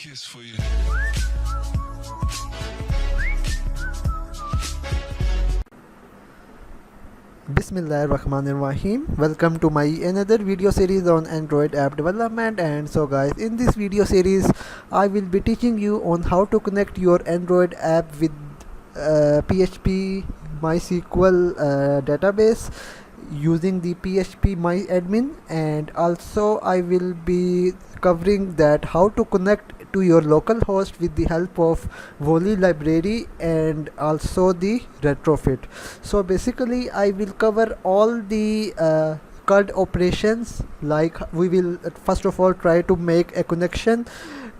kiss for you. Bismillahirrahmanirrahim. Welcome to my another video series on Android app development. And so guys, in this video series I will be teaching you on how to connect your Android app with PHP MySql database using the PHP MyAdmin, and also I will be covering that how to connect to your local host with the help of Volley library and also the retrofit. So basically I will cover all the CUD operations. Like we will first of all try to make a connection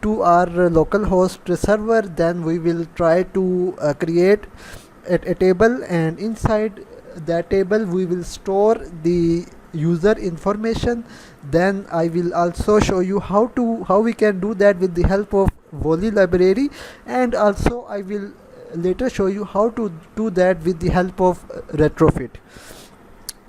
to our local host server, then we will try to create a table, and inside that table we will store the user information. Then I will also show you how we can do that with the help of Volley library, and also I will later show you how to do that with the help of retrofit.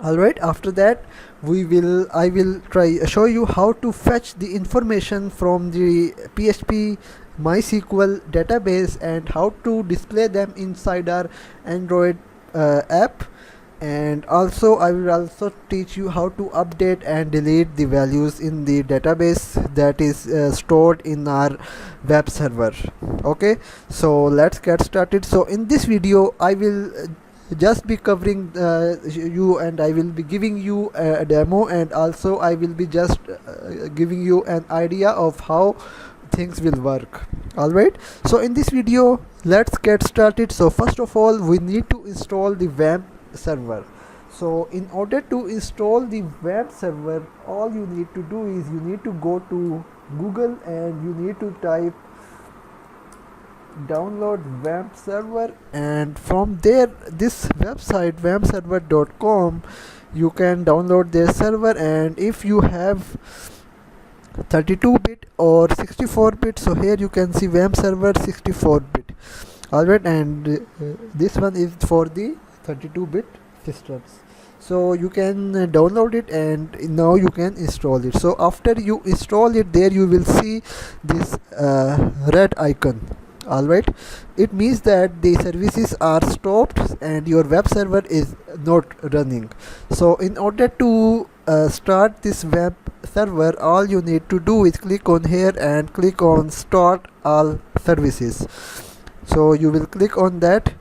Alright, after that I will show you how to fetch the information from the PHP MySql database and how to display them inside our Android app. And also I will also teach you how to update and delete the values in the database that is stored in our web server. Okay, so let's get started. So in this video I will just be covering you, and I will be giving you a demo, and also I will be just giving you an idea of how things will work. Alright, so in this video let's get started. So first of all we need to install the Wamp server. So in order to install the Wamp server, all you need to do is you need to go to Google and you need to type download Wamp server, and from there this website wampserver.com, you can download their server. And if you have 32-bit or 64-bit, so here you can see Wamp server 64-bit. Alright, and this one is for the 32-bit systems. So you can download it and now you can install it. So after you install it, there you will see this red icon. Alright, it means that the services are stopped and your web server is not running. So in order to start this web server, all you need to do is click on here and click on start all services. So you will click on that,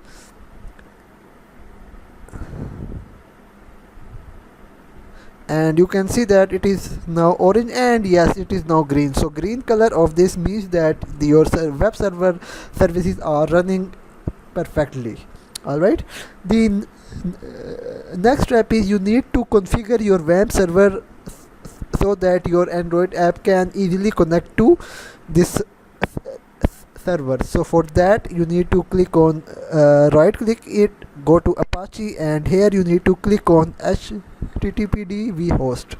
and you can see that it is now orange, and yes, it is now green. So green color of this means that your web server services are running perfectly. Alright, the next step is you need to configure your Wamp server so that your Android app can easily connect to this server. So for that you need to click on right click it, go to Apache, and here you need to click on httpd vhost.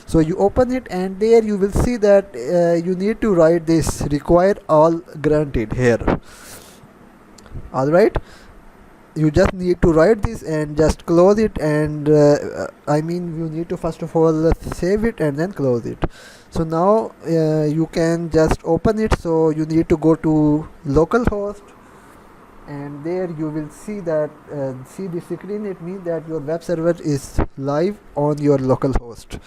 So you open it, and there you will see that you need to write this require all granted here. Alright, you just need to write this and just close it, and I mean you need to first of all save it and then close it. So now you can just open it. So you need to go to localhost, and there you will see that see the screen. It means that your web server is live on your localhost.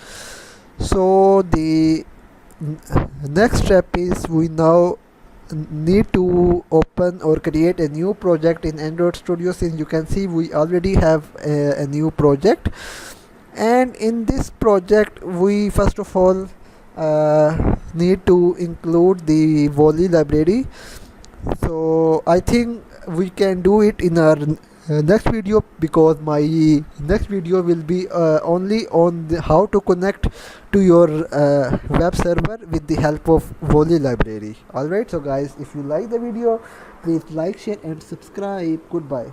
So the next step is we now need to open or create a new project in Android Studio. Since you can see we already have a new project, and in this project we first of all need to include the Volley library. So I think we can do it in our next video, because my next video will be only on how to connect to your web server with the help of Volley library. Alright, so guys, if you like the video, please like, share and subscribe. Goodbye.